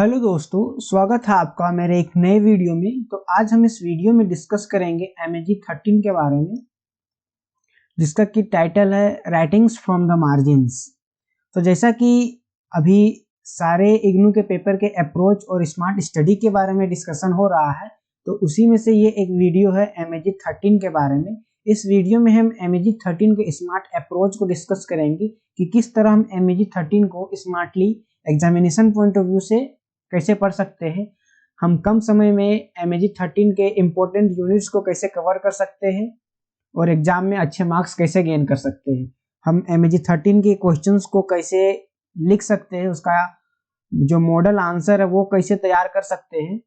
Hello दोस्तों, स्वागत है आपका मेरे एक नए वीडियो में। तो आज हम इस वीडियो में डिस्कस करेंगे MAG13 के बारे में, जिसका की टाइटल है राइटिंग्स फ्रॉम द मार्जिन्स। तो जैसा कि अभी सारे इग्नू के पेपर के अप्रोच और स्मार्ट स्टडी के बारे में डिस्कशन हो रहा है, तो उसी में से ये एक वीडियो है MAG13 के बारे में। इस वीडियो में हम MAG13 के स्मार्ट अप्रोच को डिस्कस करेंगे कि किस तरह हम MAG13 को smartly examination point of view से कैसे पढ़ सकते हैं, हम कम समय में MAG13 के इम्पोर्टेंट यूनिट्स को कैसे कवर कर सकते हैं और एग्जाम में अच्छे मार्क्स कैसे गेन कर सकते हैं, हम MAG13 के क्वेश्चंस को कैसे लिख सकते हैं, उसका जो मॉडल आंसर है वो कैसे तैयार कर सकते हैं।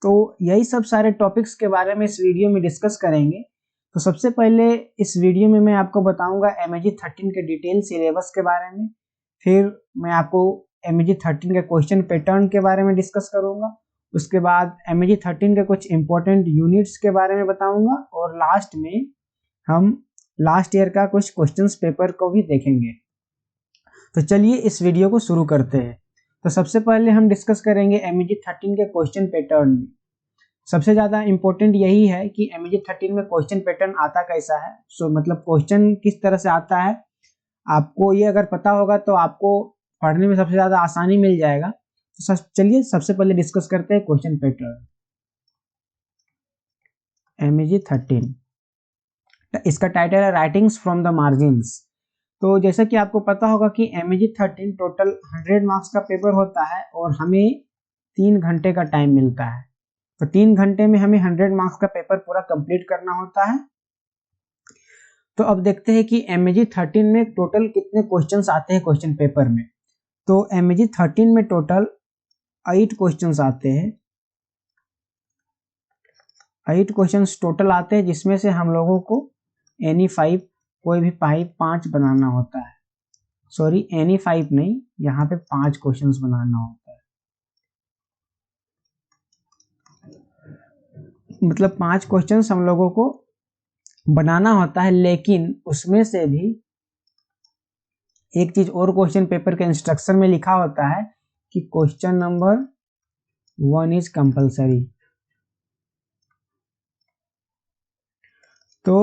तो यही सब सारे टॉपिक्स के बारे में इस वीडियो में डिस्कस करेंगे। तो सबसे पहले इस वीडियो में मैं आपको बताऊंगा MAG13 के डिटेल सिलेबस के बारे में, फिर मैं आपको MAG13 के क्वेश्चन पैटर्न के बारे में डिस्कस करूंगा, उसके बाद MAG13 के कुछ इंपॉर्टेंट यूनिट्स के बारे में बताऊंगा और लास्ट में हम लास्ट ईयर का कुछ क्वेश्चंस पेपर को भी देखेंगे। तो चलिए इस वीडियो को शुरू करते हैं। तो सबसे पहले हम डिस्कस करेंगे MAG13 के क्वेश्चन पैटर्न में। सबसे ज़्यादा इम्पोर्टेंट यही है कि MAG13 में क्वेश्चन पैटर्न आता कैसा है, मतलब क्वेश्चन किस तरह से आता है। आपको ये अगर पता होगा तो आपको पढ़ने में सबसे ज़्यादा आसानी मिल जाएगा। तो चलिए सबसे पहले डिस्कस करते हैं क्वेश्चन पैटर्न। MAG13 इसका टाइटल है राइटिंग्स फ्रॉम द मार्जिन्स। तो जैसा कि आपको पता होगा कि MAG13 टोटल 100 मार्क्स का पेपर होता है और हमें 3 घंटे का टाइम मिलता है। तो 3 घंटे में हमें 100 मार्क्स का पेपर पूरा कंप्लीट करना होता है। तो अब देखते हैं कि MAG13 में टोटल कितने क्वेश्चंस आते हैं क्वेश्चन पेपर में। तो MAG13 में टोटल 8 क्वेश्चंस आते हैं। 8 क्वेश्चंस टोटल आते हैं, जिसमें से हम लोगों को एनी 5 कोई भी 5 बनाना होता है। सॉरी, एनी 5 नहीं, यहाँ पे 5 क्वेश्चंस बनाना होता है। मतलब 5 क्वेश्चंस हम लोगों को बनाना होता है, लेकिन उसमें से भी एक चीज और क्वेश्चन पेपर के इंस्ट्रक्शन में लिखा होता है कि क्वेश्चन नंबर 1 इज कंपलसरी। तो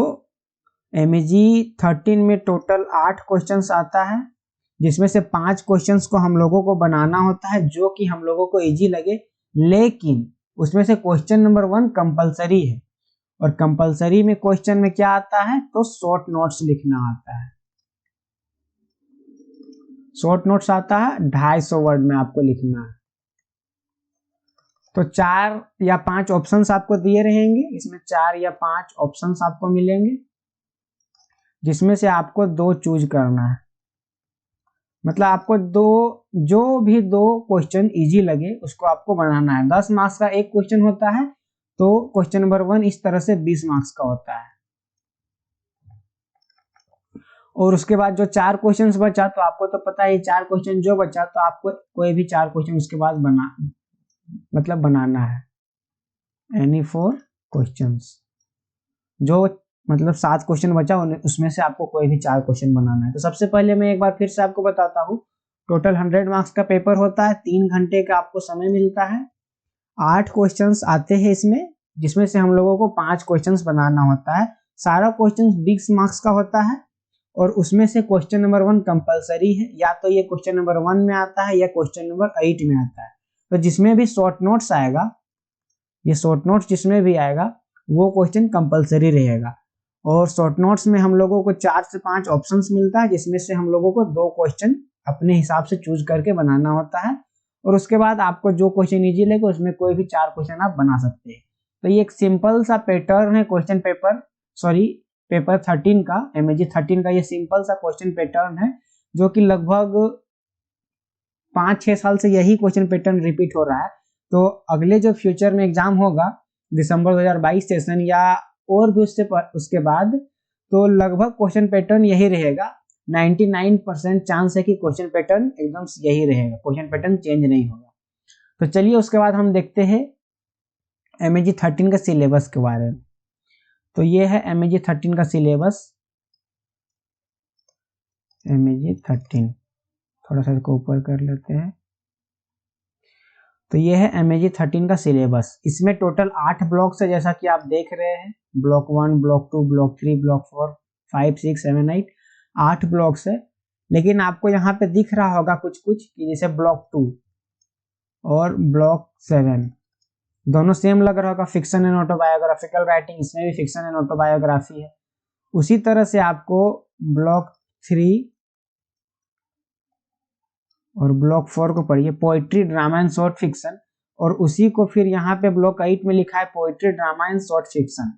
MAG13 में टोटल 8 क्वेश्चंस आता है, जिसमें से 5 क्वेश्चंस को हम लोगों को बनाना होता है जो कि हम लोगों को इजी लगे, लेकिन उसमें से क्वेश्चन नंबर 1 कंपलसरी है। और कंपलसरी में क्वेश्चन में क्या आता है, तो शॉर्ट नोट्स लिखना आता है। शॉर्ट नोट्स आता है 250 वर्ड में आपको लिखना है। तो 4 या 5 ऑप्शंस आपको दिए रहेंगे, इसमें 4 या 5 ऑप्शंस आपको मिलेंगे, जिसमें से आपको 2 चूज करना है। मतलब आपको जो भी 2 क्वेश्चन इजी लगे उसको आपको बनाना है। 10 मार्क्स का एक क्वेश्चन होता है, तो क्वेश्चन नंबर 1 इस तरह से 20 मार्क्स का होता है। और उसके बाद जो 4 क्वेश्चंस बचा, तो आपको तो पता है 4 क्वेश्चन जो बचा, तो आपको कोई भी 4 क्वेश्चन उसके बाद बनाना है। एनी 4 क्वेश्चंस, जो मतलब 7 क्वेश्चन बचा उसमें से आपको कोई भी 4 क्वेश्चन बनाना है। तो सबसे पहले मैं एक बार फिर से आपको बताता हूँ, टोटल 100 मार्क्स का पेपर होता है, 3 घंटे का आपको समय मिलता है। 8 क्वेश्चंस आते हैं इसमें, जिसमें से हम लोगों को 5 क्वेश्चंस बनाना होता है। सारा क्वेश्चन 20 मार्क्स का होता है और उसमें से क्वेश्चन नंबर 1 कंपलसरी है, या तो ये क्वेश्चन नंबर 1 में आता है या क्वेश्चन नंबर 8 में आता है। तो जिसमें भी शॉर्ट नोट्स आएगा, ये शॉर्ट नोट्स जिसमें भी आएगा वो क्वेश्चन कंपलसरी रहेगा। और शॉर्ट नोट्स में हम लोगों को 4 से 5 ऑप्शंस मिलता है, जिसमें से हम लोगों को 2 क्वेश्चन अपने हिसाब से चूज करके बनाना होता है। और उसके बाद आपको जो क्वेश्चन इजी लगे उसमें कोई भी 4 क्वेश्चन आप बना सकते हैं। तो ये एक सिंपल सा पैटर्न है क्वेश्चन पेपर 13 का, MAG13 का ये सिंपल सा क्वेश्चन पैटर्न है, जो कि लगभग 5-6 साल से यही क्वेश्चन पैटर्न रिपीट हो रहा है। तो अगले जो फ्यूचर में एग्जाम होगा दिसंबर 2022 सेशन या और भी उसके बाद, तो लगभग क्वेश्चन पैटर्न यही रहेगा। 99% चांस है कि क्वेश्चन पैटर्न एकदम यही रहेगा, क्वेश्चन पैटर्न चेंज नहीं होगा। तो चलिए उसके बाद हम देखते हैं MAG13 का सिलेबस के बारे में। तो ये है MAG13 का सिलेबस। MAG13 थोड़ा सा इसको ऊपर कर लेते हैं। तो ये है MAG-13 का सिलेबस। इसमें टोटल 8 ब्लॉक्स है, जैसा कि आप देख रहे हैं। Block 1, block 2, block 3, block 4, 5, 6, 7, 8, 8 blocks है। लेकिन आपको यहाँ पे दिख रहा होगा कुछ कुछ कि जैसे ब्लॉक 2 और ब्लॉक 7 दोनों सेम लग रहा होगा, फिक्शन एंड ऑटोबायोग्राफिकल राइटिंग। इसमें भी फिक्शन एंड ऑटोबायोग्राफी है। उसी तरह से आपको ब्लॉक 3 और ब्लॉक 4 को पढ़िए, poetry, drama and short fiction. और उसी को फिर यहाँ पे ब्लॉक 8 में लिखा है poetry, drama and short fiction.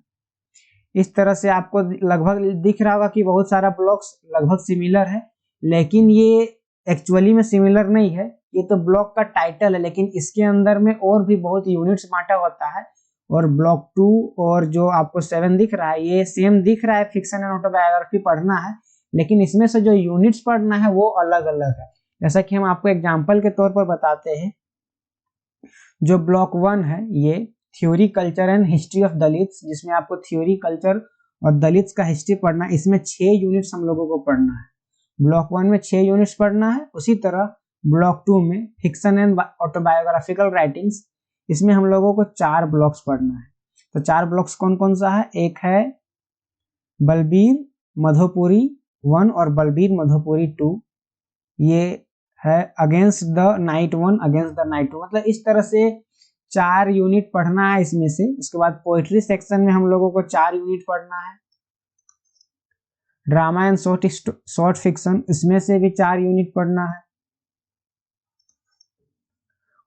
इस तरह से आपको लगभग दिख रहा होगा कि बहुत सारा ब्लॉक्स लगभग सिमिलर है, लेकिन ये एक्चुअली में सिमिलर नहीं है। ये तो ब्लॉक का टाइटल है, लेकिन इसके अंदर में और भी बहुत यूनिट्स बांटा होता है। और ब्लॉक 2 और जो आपको 7 दिख रहा है, ये सेम दिख रहा है, फिक्शन एंड ऑटोबायोग्राफी पढ़ना है, लेकिन इसमें से जो यूनिट्स पढ़ना है वो अलग अलग है। जैसा कि हम आपको एग्जाम्पल के तौर पर बताते हैं, जो ब्लॉक 1 है ये theory, culture and history of Dalits, जिसमें आपको थ्योरी, कल्चर और दलित्स का हिस्ट्री पढ़ना है। इसमें 6 यूनिट्स हम लोगों को पढ़ना है। ब्लॉक 1 में 6 यूनिट्स पढ़ना है। उसी तरह ब्लॉक 2 में फिक्शन एंड ऑटोबायोग्राफिकल राइटिंग्स, इसमें हम लोगों को 4 ब्लॉक्स पढ़ना है। तो 4 ब्लॉक्स कौन कौन सा है? एक है बलबीर मधोपुरी 1 और बलबीर मधोपुरी 2। ये है against the night 1, against the night 2। मतलब इस तरह से 4 यूनिट पढ़ना है इसमें से। उसके बाद पोइट्री सेक्शन में हम लोगों को 4 यूनिट पढ़ना है। ड्रामा एंड शॉर्ट फिक्शन, इसमें से भी 4 यूनिट पढ़ना है।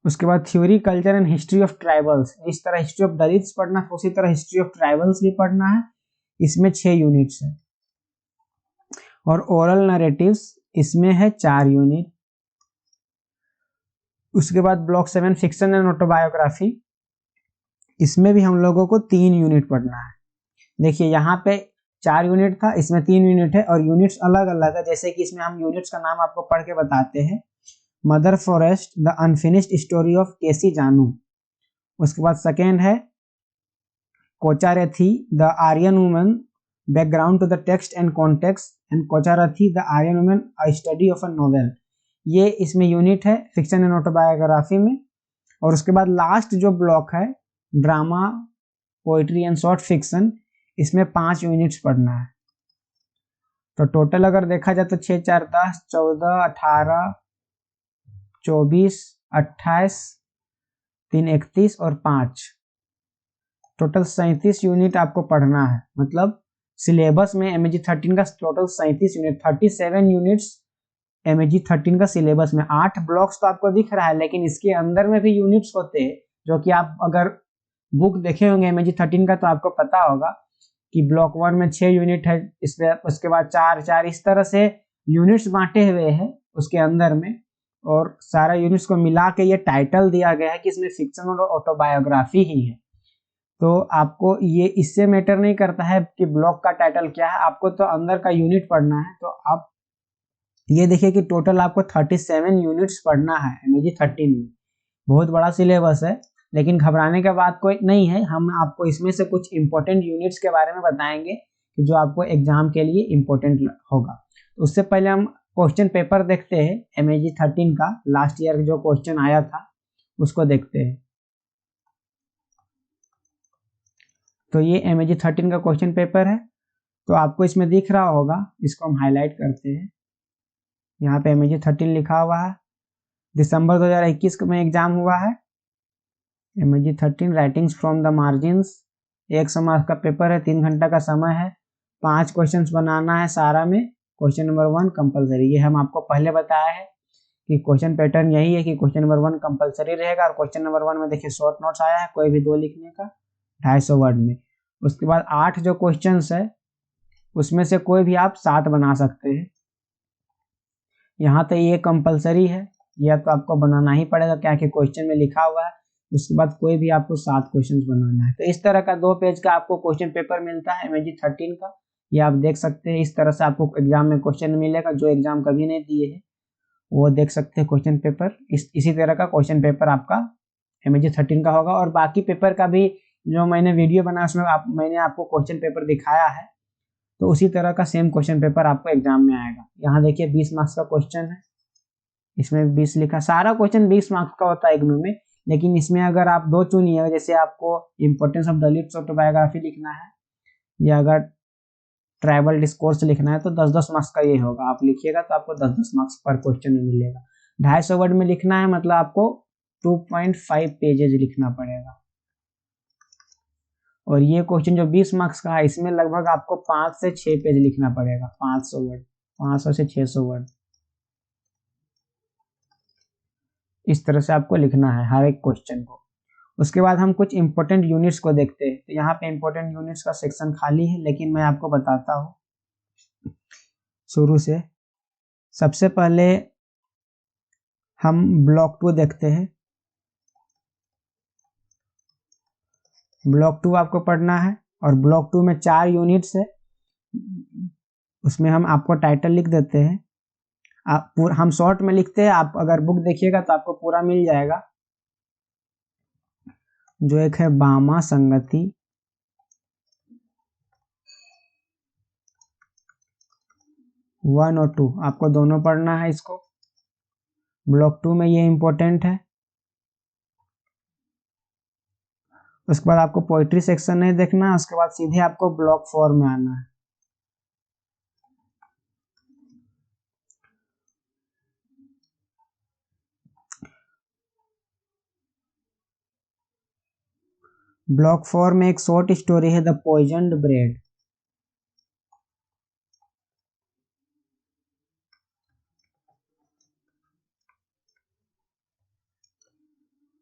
उसके बाद theory, culture and history of tribals, इस तरह हिस्ट्री ऑफ दलित्स पढ़ना है, उसी तरह हिस्ट्री ऑफ ट्राइबल्स भी पढ़ना है। इसमें 6 यूनिट्स है। और ओरल नरेटिव्स, इसमें है 4 यूनिट। उसके बाद ब्लॉक 7 फिक्शन एंड ऑटोबायोग्राफी, इसमें भी हम लोगों को 3 यूनिट पढ़ना है। देखिए यहाँ पे 4 यूनिट था, इसमें 3 यूनिट है और यूनिट्स अलग अलग है। जैसे कि इसमें हम यूनिट्स का नाम आपको पढ़ के बताते हैं। Mother forest, the unfinished story of K C Janu. उसके बाद सेकेंड है Kocharethi, the Aryan woman, background to the text and context, and Kocharethi, the Aryan woman, a study of a novel. ये इसमें यूनिट है फिक्शन एंड ऑटोबायोग्राफी में। और उसके बाद लास्ट जो ब्लॉक है drama, poetry and short fiction, इसमें 5 यूनिट्स पढ़ना है। तो टोटल अगर देखा जाए तो 6, 4, 10, 14, 18, 24, 28, 3, 31 और 5, टोटल 37 यूनिट आपको पढ़ना है। मतलब सिलेबस में MAG-13 का टोटल 37 यूनिट, 37 यूनिट्स MAG-13 का सिलेबस में। 8 ब्लॉक्स तो आपको दिख रहा है, लेकिन इसके अंदर में भी यूनिट्स होते हैं, जो कि आप अगर बुक देखे होंगे MAG-13 का तो आपको पता होगा कि ब्लॉक 1 में 6 यूनिट है, इसमें उसके बाद 4, 4 इस तरह से यूनिट्स बांटे हुए हैं उसके अंदर में। और सारा यूनिट्स को मिला के ये टाइटल दिया गया है कि इसमें फिक्शन और ऑटोबायोग्राफी ही है। तो आपको ये इससे मैटर नहीं करता है कि ब्लॉक का टाइटल क्या है, आपको तो अंदर का यूनिट पढ़ना है। तो आप ये देखिए कि टोटल आपको 37 यूनिट्स पढ़ना है MAG-13 में। बहुत बड़ा सिलेबस है, लेकिन घबराने का बात कोई नहीं है। हम आपको इसमें से कुछ इंपॉर्टेंट यूनिट्स के बारे में बताएंगे कि जो आपको एग्जाम के लिए इंपॉर्टेंट होगा। तो उससे पहले हम क्वेश्चन पेपर देखते हैं MAG-13 का। लास्ट ईयर जो क्वेश्चन आया था उसको देखते हैं। तो ये MAG-13 का क्वेश्चन पेपर है। तो आपको इसमें दिख रहा होगा, इसको हम हाईलाइट करते हैं। यहाँ पे MAG-13 लिखा हुआ है। दिसंबर 2021 में एग्जाम हुआ है। MAG-13 writings from the margins, 100 marks का पेपर है, 3 घंटा का समय है, 5 क्वेश्चन बनाना है सारा में। क्वेश्चन नंबर 1 कंपलसरी, ये हम आपको पहले बताया है कि क्वेश्चन पैटर्न यही है कि क्वेश्चन नंबर 1 कंपलसरी रहेगा। और क्वेश्चन नंबर 1 में देखिए शॉर्ट नोट्स आया है, कोई भी 2 लिखने का, 250 वर्ड में। उसके बाद 8 जो क्वेश्चन है उसमें से कोई भी आप 7 बना सकते हैं। यहाँ तो ये कंपलसरी है, यह तो आपको बनाना ही पड़ेगा क्या कि क्वेश्चन में लिखा हुआ है। उसके बाद कोई भी आपको 7 क्वेश्चन बनाना है। तो इस तरह का 2 पेज का आपको क्वेश्चन पेपर मिलता है MAG-13 का। ये आप देख सकते हैं, इस तरह से आपको एग्जाम में क्वेश्चन मिलेगा। जो एग्जाम कभी नहीं दिए हैं वो देख सकते हैं क्वेश्चन पेपर। इसी तरह का क्वेश्चन पेपर आपका MAG-13 का होगा। और बाकी पेपर का भी जो मैंने वीडियो बनाया उसमें मैंने आपको क्वेश्चन पेपर दिखाया है। तो उसी तरह का सेम क्वेश्चन पेपर आपको एग्जाम में आएगा। यहाँ देखिए 20 मार्क्स का क्वेश्चन है, इसमें 20 लिखा। सारा क्वेश्चन 20 मार्क्स का होता है इग्नू में, लेकिन इसमें अगर आप 2 चुनिएगा, जैसे आपको इम्पोर्टेंस ऑफ दलित ऑटोबायोग्राफी लिखना है या अगर ट्राइबल डिस्कोर्स लिखना है तो 10-10 मार्क्स का ये होगा। आप लिखिएगा तो आपको 10-10 मार्क्स पर क्वेश्चन में मिलेगा। 250 वर्ड में लिखना है मतलब आपको 2.5 पेजेज लिखना पड़ेगा। और ये क्वेश्चन जो 20 मार्क्स का है इसमें लगभग आपको 5 से 6 पेज लिखना पड़ेगा, 500 वर्ड, 500 से 600 वर्ड, इस तरह से आपको लिखना है हर एक क्वेश्चन को। उसके बाद हम कुछ इंपॉर्टेंट यूनिट्स को देखते हैं। तो यहाँ पे इंपॉर्टेंट यूनिट्स का सेक्शन खाली है, लेकिन मैं आपको बताता हूँ शुरू से। सबसे पहले हम ब्लॉक 2 देखते हैं। ब्लॉक 2 आपको पढ़ना है और ब्लॉक 2 में 4 यूनिट्स है। उसमें हम आपको टाइटल लिख देते हैं। हम शॉर्ट में लिखते हैं, आप अगर बुक देखिएगा तो आपको पूरा मिल जाएगा। जो एक है बामा संगति, वन और 2 आपको दोनों पढ़ना है इसको। ब्लॉक 2 में ये इंपॉर्टेंट है। उसके बाद आपको पोइट्री सेक्शन नहीं देखना, उसके बाद सीधे आपको ब्लॉक 4 में आना है। ब्लॉक 4 में एक शॉर्ट स्टोरी है द पॉइजन्ड ब्रेड,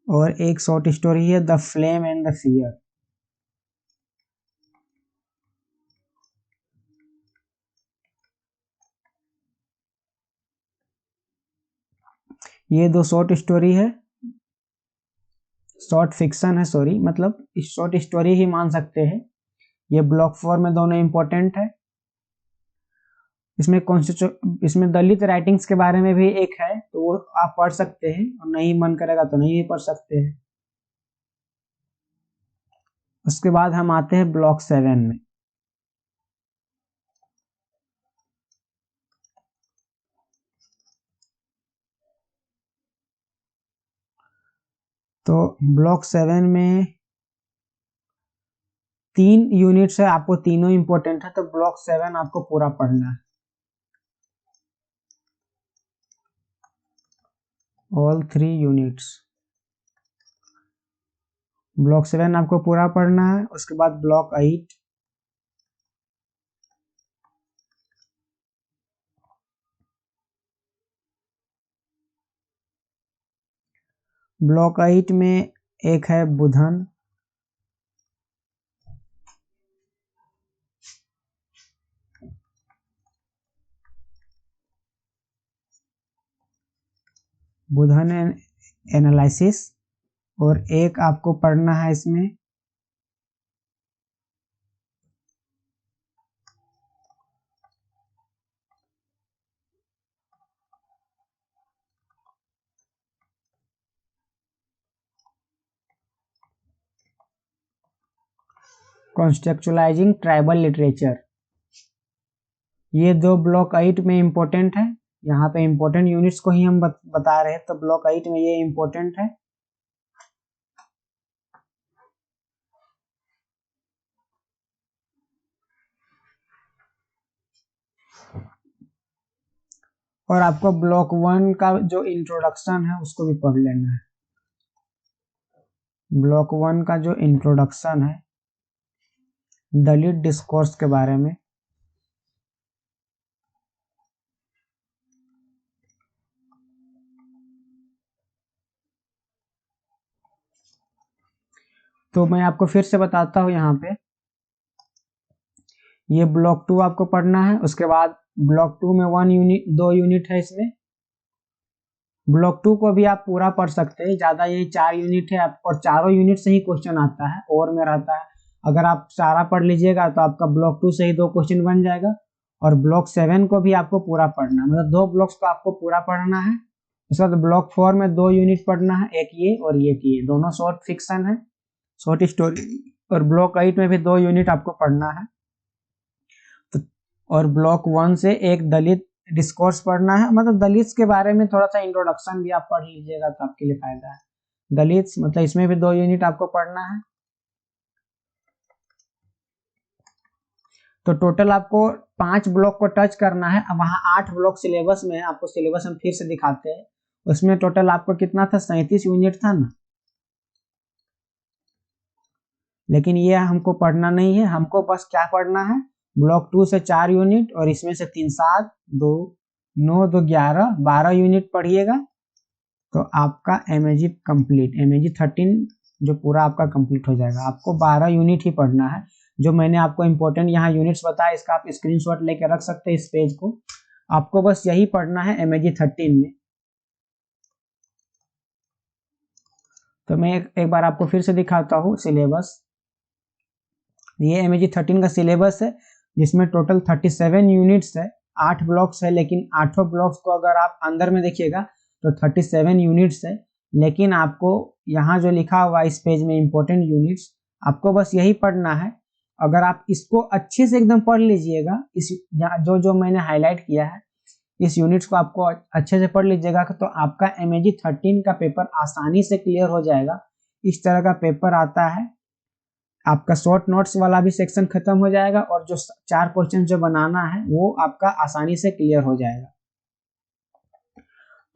और एक शॉर्ट स्टोरी है the flame and the fear. ये 2 शॉर्ट स्टोरी है, शॉर्ट फिक्शन है, सॉरी, मतलब शॉर्ट स्टोरी ही मान सकते हैं। ये ब्लॉक 4 में दोनों इंपॉर्टेंट है। इसमें दलित राइटिंग्स के बारे में भी एक है, तो वो आप पढ़ सकते हैं, और नहीं मन करेगा तो नहीं भी पढ़ सकते हैं। उसके बाद हम आते हैं ब्लॉक 7 में। तो ब्लॉक 7 में 3 यूनिट्स है, आपको तीनों इंपॉर्टेंट है, तो ब्लॉक 7 आपको पूरा पढ़ना है, ऑल 3 यूनिट्स। ब्लॉक 7 आपको पूरा पढ़ना है। उसके बाद ब्लॉक 8, ब्लॉक 8 में एक है बुधन, बुधन एनालिसिस, और एक आपको पढ़ना है इसमें कॉन्टेक्चुअलाइजिंग ट्राइबल लिटरेचर। ये 2 ब्लॉक 8 में इंपॉर्टेंट है। यहाँ पे इंपॉर्टेंट यूनिट्स को ही हम बता रहे हैं, तो ब्लॉक 8 में ये इंपॉर्टेंट है। और आपको ब्लॉक 1 का जो इंट्रोडक्शन है उसको भी पढ़ लेना है। ब्लॉक 1 का जो इंट्रोडक्शन है दलित डिस्कोर्स के बारे में, तो मैं आपको फिर से बताता हूँ। यहाँ पे ये ब्लॉक 2 आपको पढ़ना है। उसके बाद ब्लॉक 2 में 1 यूनिट, 2 यूनिट है इसमें। ब्लॉक 2 को भी आप पूरा पढ़ सकते हैं, ज्यादा ये 4 यूनिट है, और चारों यूनिट से ही क्वेश्चन आता है, और में रहता है। अगर आप सारा पढ़ लीजिएगा तो आपका ब्लॉक 2 से ही 2 क्वेश्चन बन जाएगा। और ब्लॉक 7 को भी आपको पूरा पढ़ना है, मतलब 2 ब्लॉक्स को आपको पूरा पढ़ना है। उसके बाद ब्लॉक 4 में 2 यूनिट पढ़ना है, एक ये और ये दोनों शॉर्ट फिक्शन है, शॉर्ट स्टोरी। और ब्लॉक 8 में भी 2 यूनिट आपको पढ़ना है। तो और ब्लॉक 1 से एक दलित डिस्कोर्स पढ़ना है, मतलब दलित के बारे में थोड़ा सा इंट्रोडक्शन भी आप पढ़ लीजिएगा तो आपके लिए फायदा है। दलित मतलब इसमें भी 2 यूनिट आपको पढ़ना है। तो टोटल आपको 5 ब्लॉक को टच करना है। अब वहाँ 8 ब्लॉक सिलेबस में है, आपको सिलेबस हम फिर से दिखाते हैं। उसमें टोटल आपको कितना था, 37 यूनिट था ना। लेकिन ये हमको पढ़ना नहीं है, हमको बस क्या पढ़ना है, ब्लॉक 2 से 4 यूनिट और इसमें से 3 7 2 9 2 11 12 यूनिट पढ़िएगा। तो आपका एमएजी कंप्लीट, एमएजी 13 जो पूरा आपका कंप्लीट हो जाएगा। आपको 12 यूनिट ही पढ़ना है। जो मैंने आपको इंपॉर्टेंट यहाँ यूनिट्स बताया, इसका आप स्क्रीनशॉट लेके रख सकते हैं इस पेज को। आपको बस यही पढ़ना है एमएजी 13 में। तो मैं एक बार आपको फिर से दिखाता हूँ सिलेबस। ये एमएजी 13 का सिलेबस है, जिसमें टोटल 37 यूनिट्स है, 8 ब्लॉक्स है। लेकिन 8 ब्लॉक्स को अगर आप अंदर में देखिएगा तो 37 यूनिट्स है। लेकिन आपको यहाँ जो लिखा हुआ इस पेज में इंपॉर्टेंट यूनिट्स, आपको बस यही पढ़ना है। अगर आप इसको अच्छे से एकदम पढ़ लीजिएगा, इस जो मैंने हाईलाइट किया है, इस यूनिट्स को आपको अच्छे से पढ़ लीजिएगा तो आपका एमएजी 13 का पेपर आसानी से क्लियर हो जाएगा। इस तरह का पेपर आता है। आपका शॉर्ट नोट्स वाला भी सेक्शन खत्म हो जाएगा और जो 4 क्वेश्चन जो बनाना है वो आपका आसानी से क्लियर हो जाएगा।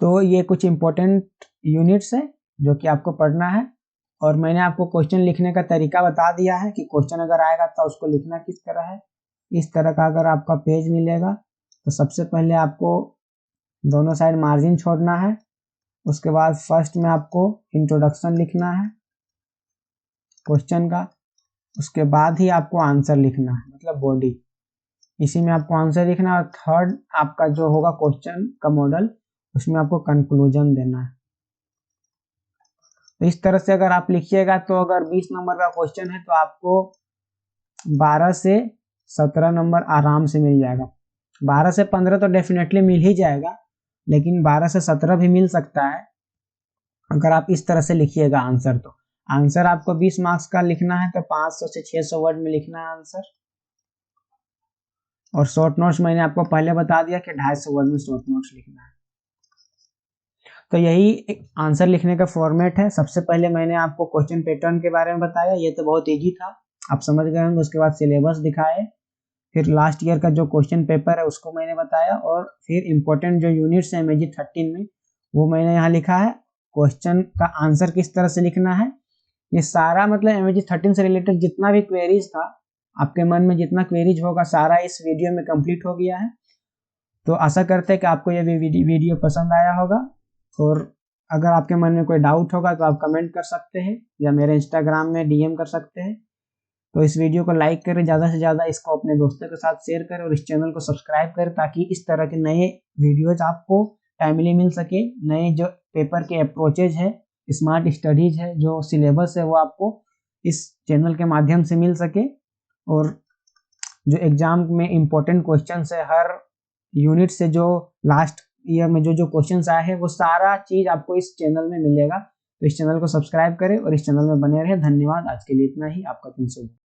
तो ये कुछ इंपॉर्टेंट यूनिट्स है जो कि आपको पढ़ना है। और मैंने आपको क्वेश्चन लिखने का तरीका बता दिया है कि क्वेश्चन अगर आएगा तो उसको लिखना किस तरह है। इस तरह का अगर आपका पेज मिलेगा तो सबसे पहले आपको दोनों साइड मार्जिन छोड़ना है। उसके बाद फर्स्ट में आपको इंट्रोडक्शन लिखना है क्वेश्चन का। उसके बाद ही आपको आंसर लिखना है, मतलब बॉडी, इसी में आपको आंसर लिखना है। और थर्ड आपका जो होगा क्वेश्चन का मॉडल, उसमें आपको कंक्लूजन देना है। तो इस तरह से अगर आप लिखिएगा तो अगर 20 नंबर का क्वेश्चन है तो आपको 12 से 17 नंबर आराम से मिल जाएगा। 12 से 15 तो डेफिनेटली मिल ही जाएगा, लेकिन 12 से 17 भी मिल सकता है अगर आप इस तरह से लिखिएगा आंसर। तो आंसर आपको 20 मार्क्स का लिखना है तो 500 से 600 वर्ड में लिखना है आंसर। और शॉर्ट नोट्स मैंने आपको पहले बता दिया कि 250 वर्ड में शॉर्ट नोट्स लिखना है। तो यही आंसर लिखने का फॉर्मेट है। सबसे पहले मैंने आपको क्वेश्चन पैटर्न के बारे में बताया, ये तो बहुत इजी था, आप समझ गए होंगे। उसके बाद सिलेबस दिखाए, फिर लास्ट ईयर का जो क्वेश्चन पेपर है उसको मैंने बताया, और फिर इंपॉर्टेंट जो यूनिट्स है एमएजी 13 में वो मैंने यहाँ लिखा है। क्वेश्चन का आंसर किस तरह से लिखना है, ये सारा मतलब एमएजी 13 से रिलेटेड जितना भी क्वेरीज था, आपके मन में जितना क्वेरीज होगा सारा इस वीडियो में कंप्लीट हो गया है। तो आशा करते हैं कि आपको ये वीडियो पसंद आया होगा। और अगर आपके मन में कोई डाउट होगा तो आप कमेंट कर सकते हैं या मेरे इंस्टाग्राम में डीएम कर सकते हैं। तो इस वीडियो को लाइक करें, ज़्यादा से ज़्यादा इसको अपने दोस्तों के साथ शेयर करें और इस चैनल को सब्सक्राइब करें ताकि इस तरह के नए वीडियोज आपको टाइमली मिल सके। नए जो पेपर के अप्रोचेज है, स्मार्ट स्टडीज है, जो सिलेबस है वो आपको इस चैनल के माध्यम से मिल सके। और जो एग्जाम में इम्पोर्टेंट क्वेश्चन है हर यूनिट से, जो लास्ट ईयर में जो क्वेश्चन आए हैं वो सारा चीज आपको इस चैनल में मिलेगा। तो इस चैनल को सब्सक्राइब करें और इस चैनल में बने रहे। धन्यवाद। आज के लिए इतना ही। आपका दिन शुभ हो।